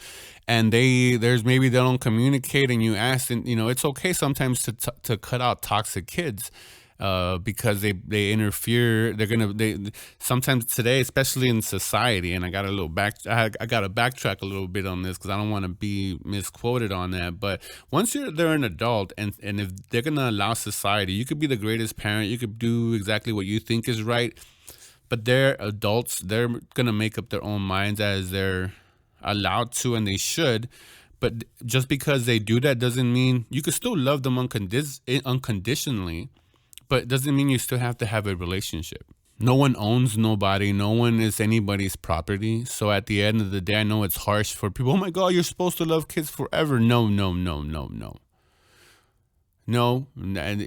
and there's maybe they don't communicate, and you ask, and it's okay sometimes to cut out toxic kids, because they interfere. They sometimes today, especially in society, and I got to backtrack a little bit on this, because I don't want to be misquoted on that. But once they're an adult, and if they're gonna allow society, you could be the greatest parent, you could do exactly what you think is right. But they're adults. They're going to make up their own minds, as they're allowed to, and they should. But just because they do that doesn't mean you can still love them unconditionally, but it doesn't mean you still have to have a relationship. No one owns nobody. No one is anybody's property. So at the end of the day, I know it's harsh for people. Oh my God, you're supposed to love kids forever. No, no, no, no, no. No, and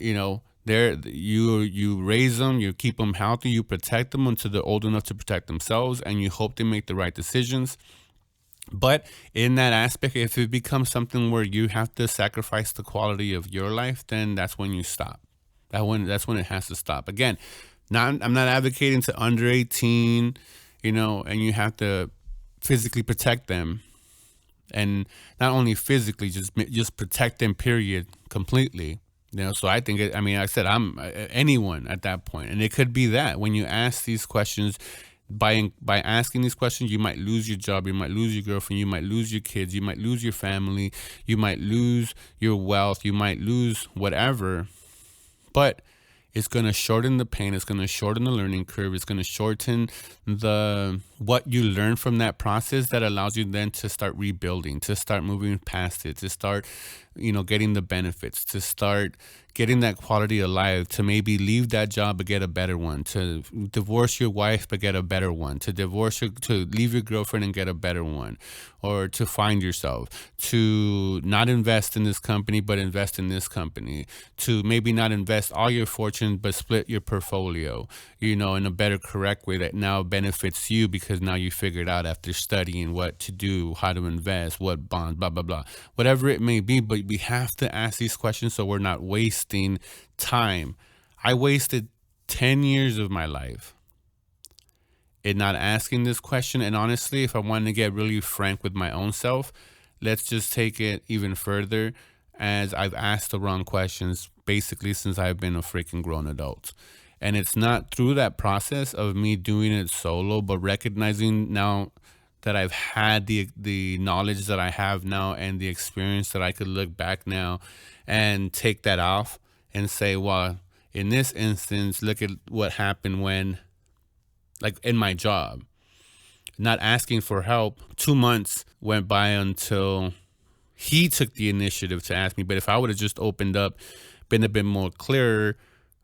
you raise them, you keep them healthy, you protect them until they're old enough to protect themselves, and you hope they make the right decisions. But in that aspect, if it becomes something where you have to sacrifice the quality of your life, then that's when you stop. That's when it has to stop. Again, Not, I'm not advocating to under 18, and you have to physically protect them, and not only physically, just protect them. Period, completely. So I think, I mean, I said I'm anyone at that point, and it could be that when you ask these questions, by asking these questions, you might lose your job, you might lose your girlfriend, you might lose your kids, you might lose your family, you might lose your wealth, you might lose whatever. But it's going to shorten the pain, it's going to shorten the learning curve, it's going to shorten the what you learn from that process, that allows you then to start rebuilding, to start moving past it, to start getting the benefits, to start getting that quality of life, to maybe leave that job but get a better one, to divorce your wife but get a better one, to leave your girlfriend and get a better one, or to find yourself, to not invest in this company but invest in this company, to maybe not invest all your fortune but split your portfolio, in a better, correct way that now benefits you, because now you figured out after studying what to do, how to invest, what bonds, blah blah blah, whatever it may be. But we have to ask these questions so we're not wasting time. I wasted 10 years of my life in not asking this question. And honestly, if I wanted to get really frank with my own self, let's just take it even further, as I've asked the wrong questions basically since I've been a freaking grown adult. And it's not through that process of me doing it solo, but recognizing now that I've had the knowledge that I have now, and the experience, that I could look back now and take that off and say, well, in this instance, look at what happened when, like in my job, not asking for help. 2 months went by until he took the initiative to ask me. But if I would have just opened up, been a bit more clearer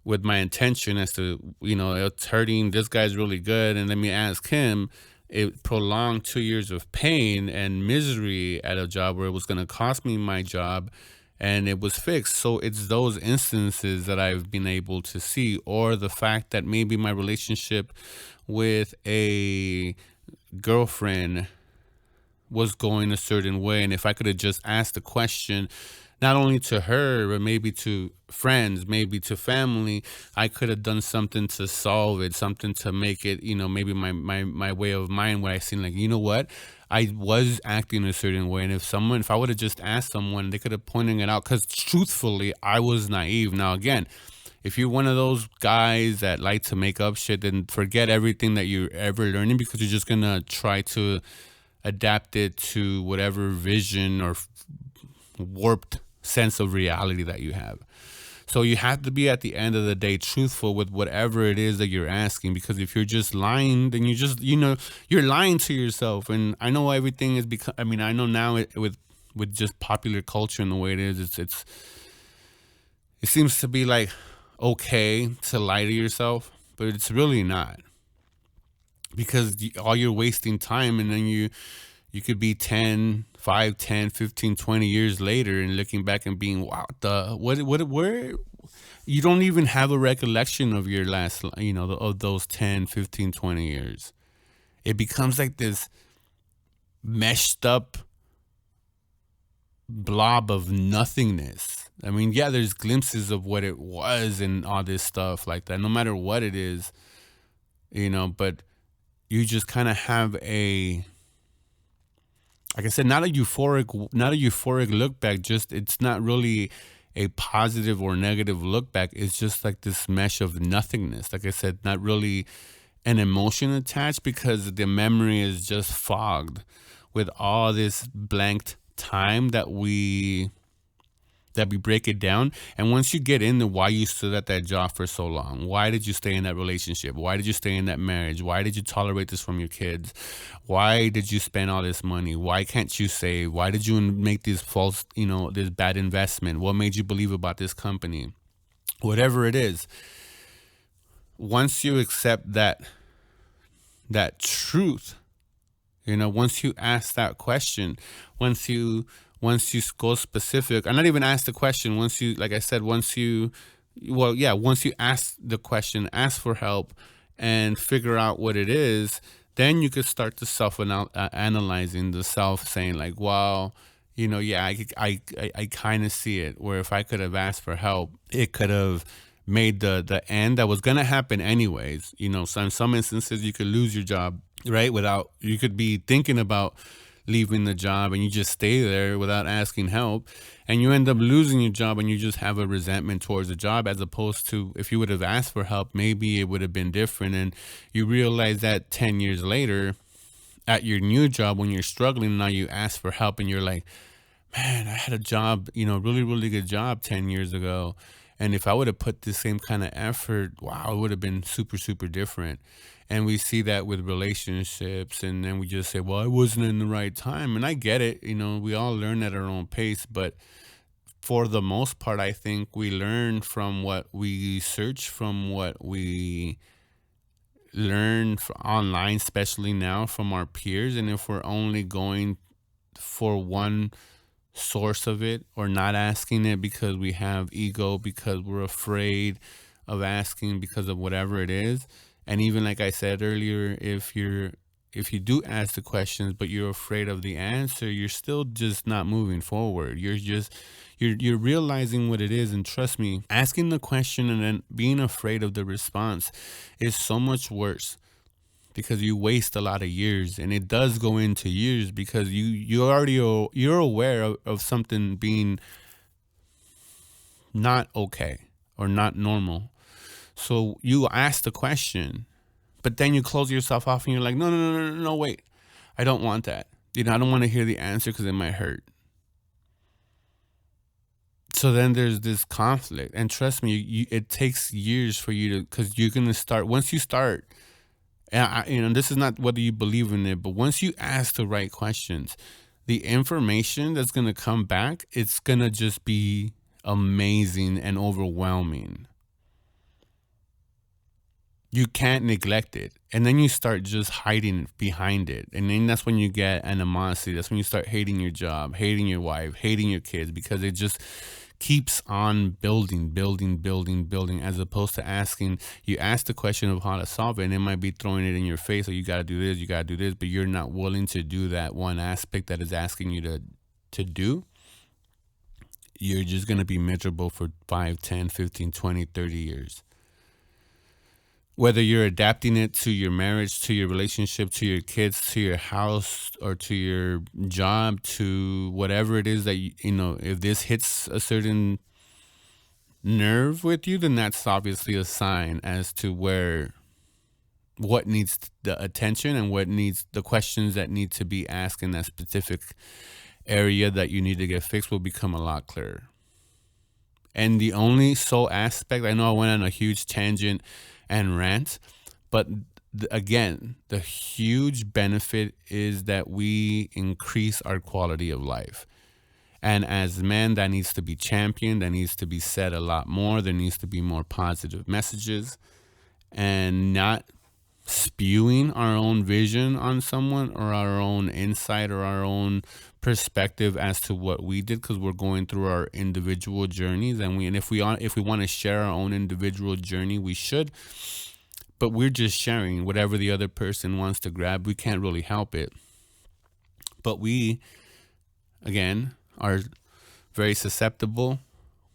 with my intention as to, it's hurting, this guy's really good, and let me ask him, it prolonged 2 years of pain and misery at a job where it was going to cost me my job, and it was fixed. So it's those instances that I've been able to see, or the fact that maybe my relationship with a girlfriend was going a certain way, and if I could have just asked the question, not only to her but maybe to friends, maybe to family, I could have done something to solve it, something to make it, maybe my way of mind, where I seen, like, what, I was acting a certain way, and if I would have just asked someone, they could have pointed it out, because truthfully I was naive. Now again, if you're one of those guys that like to make up shit, then forget everything that you're ever learning, because you're just gonna try to adapt it to whatever vision or warped sense of reality that you have. So you have to be, at the end of the day, truthful with whatever it is that you're asking, because if you're just lying, then you're lying to yourself. And I know everything is because, I mean, I know now with just popular culture and the way it is, it seems to be like okay to lie to yourself, but it's really not, because all you're wasting time, and then you could be 10, 5, 10, 15, 20 years later and looking back and being, wow, where you don't even have a recollection of your last, of those 10, 15, 20 years. It becomes like this meshed up blob of nothingness. I mean, yeah, there's glimpses of what it was and all this stuff like that, no matter what it is, but you just kind of have like I said, not a euphoric look back. Just, it's not really a positive or negative look back. It's just like this mesh of nothingness. Like I said, not really an emotion attached, because the memory is just fogged with all this blanked time that we break it down. And once you get into why you stood at that job for so long, why did you stay in that relationship, why did you stay in that marriage, why did you tolerate this from your kids, why did you spend all this money, why can't you save, why did you make these false, this bad investment, what made you believe about this company, whatever it is, once you accept that truth, once you ask that question, once you go specific, and not even ask the question, once you, like I said, once you ask the question, ask for help, and figure out what it is, then you could start to analyzing the self, saying like, wow, I kind of see it, where if I could have asked for help, it could have made the end that was gonna happen anyways. So in some instances you could lose your job, right? Without you could be thinking about leaving the job and you just stay there without asking help, and you end up losing your job and you just have a resentment towards the job, as opposed to if you would have asked for help, maybe it would have been different. And you realize that 10 years later at your new job, when you're struggling, now you ask for help and you're like, man, I had a job, really, really good job 10 years ago. And if I would have put the same kind of effort, wow, it would have been super, super different. And we see that with relationships. And then we just say, well, I wasn't in the right time. And I get it. We all learn at our own pace. But for the most part, I think we learn from what we search, from what we learn online, especially now from our peers. And if we're only going for one source of it, or not asking it because we have ego, because we're afraid of asking because of whatever it is. And even like I said earlier, if you do ask the questions but you're afraid of the answer, you're still just not moving forward. You're realizing what it is. And trust me, asking the question and then being afraid of the response is so much worse, because you waste a lot of years, and it does go into years, because you're aware of something being not okay or not normal. So you ask the question, but then you close yourself off and you're like, no, no, no, no, no, no, wait, I don't want that. I don't want to hear the answer because it might hurt. So then there's this conflict, and trust me, it takes years for you to, because you're gonna start, once you start. And this is not whether you believe in it, but once you ask the right questions, the information that's going to come back, it's going to just be amazing and overwhelming. You can't neglect it. And then you start just hiding behind it. And then that's when you get animosity. That's when you start hating your job, hating your wife, hating your kids, because it just keeps on building, building, building, building, as opposed to asking. You ask the question of how to solve it, and it might be throwing it in your face, or you got to do this, you got to do this, but you're not willing to do that one aspect that is asking you to do. You're just going to be miserable for 5, 10, 15, 20, 30 years. Whether you're adapting it to your marriage, to your relationship, to your kids, to your house, or to your job, to whatever it is that, if this hits a certain nerve with you, then that's obviously a sign as to what needs the attention, and what needs the questions that need to be asked in that specific area that you need to get fixed will become a lot clearer. And the only sole aspect, I know I went on a huge tangent and rant, but again, the huge benefit is that we increase our quality of life. And as men, that needs to be championed, that needs to be said a lot more. There needs to be more positive messages, and not spewing our own vision on someone, or our own insight, or our own perspective as to what we did, because we're going through our individual journeys, and if we want to share our own individual journey, we should. But we're just sharing whatever the other person wants to grab. We can't really help it. But we, again, are very susceptible.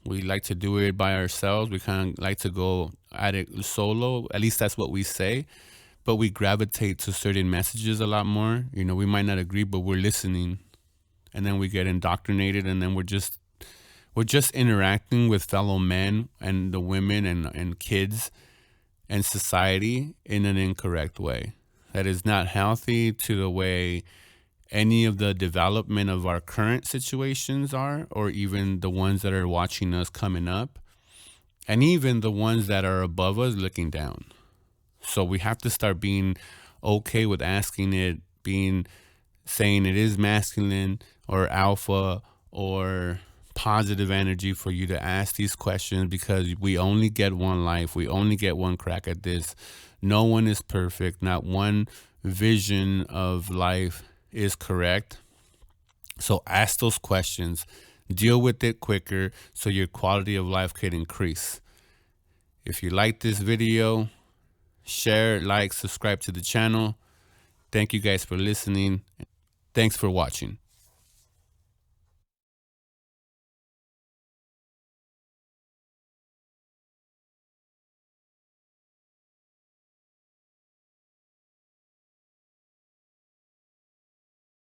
We like to do it by ourselves. We kind of like to go at it solo. At least that's what we say. But we gravitate to certain messages a lot more. We might not agree, but we're listening. And then we get indoctrinated, and then we're just interacting with fellow men and the women and kids and society in an incorrect way. That is not healthy to the way any of the development of our current situations are, or even the ones that are watching us coming up, and even the ones that are above us looking down. So we have to start being okay with asking it, saying it is masculine or alpha or positive energy for you to ask these questions, because we only get one life. We only get one crack at this. No one is perfect. Not one vision of life is correct. So ask those questions. Deal with it quicker so your quality of life can increase. If you like this video, share, like, subscribe to the channel. Thank you guys for listening. Thanks for watching.